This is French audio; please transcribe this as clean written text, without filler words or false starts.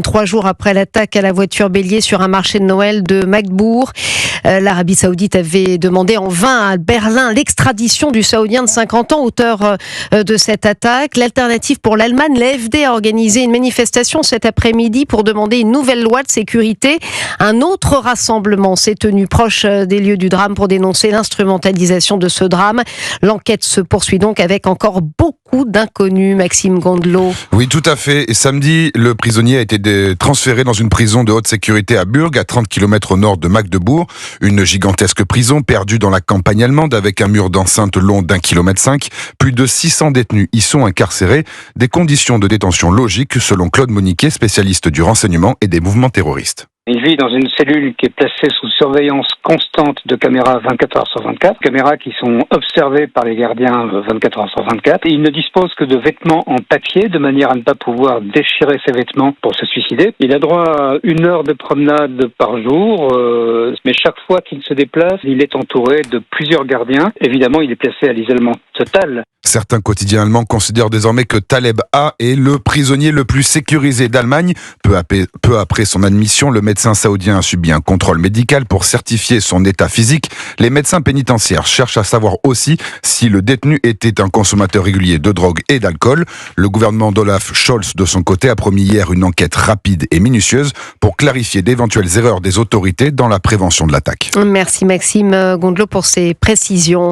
3 jours après l'attaque à la voiture bélier sur un marché de Noël de Magdebourg. L'Arabie Saoudite avait demandé en vain à Berlin l'extradition du Saoudien de 50 ans, auteur de cette attaque. L'alternative pour l'Allemagne, l'AfD a organisé une manifestation cet après-midi pour demander une nouvelle loi de sécurité. Un autre rassemblement s'est tenu proche des lieux du drame pour dénoncer l'instrumentalisation de ce drame. L'enquête se poursuit donc avec encore beaucoup d'inconnus, Maxime Gondelot. Oui, tout à fait. Et samedi, le prisonnier a été transféré dans une prison de haute sécurité à Burg, à 30 km au nord de Magdebourg. Une gigantesque prison perdue dans la campagne allemande avec un mur d'enceinte long d'1,5 km. Plus de 600 détenus y sont incarcérés. Des conditions de détention logiques selon Claude Moniquet, spécialiste du renseignement et des mouvements terroristes. Il vit dans une cellule qui est placée sous surveillance constante de caméras 24 heures sur 24, caméras qui sont observées par les gardiens 24 heures sur 24. Et il ne dispose que de vêtements en papier, de manière à ne pas pouvoir déchirer ses vêtements pour se suicider. Il a droit à 1 heure de promenade par jour, mais chaque fois qu'il se déplace, il est entouré de plusieurs gardiens. Évidemment, il est placé à l'isolement total. Certains quotidiens allemands considèrent désormais que Taleb A est le prisonnier le plus sécurisé d'Allemagne. Peu après son admission, le médecin saoudien a subi un contrôle médical pour certifier son état physique. Les médecins pénitentiaires cherchent à savoir aussi si le détenu était un consommateur régulier de drogue et d'alcool. Le gouvernement d'Olaf Scholz, de son côté, a promis hier une enquête rapide et minutieuse pour clarifier d'éventuelles erreurs des autorités dans la prévention de l'attaque. Merci Maxime Gondelot pour ces précisions.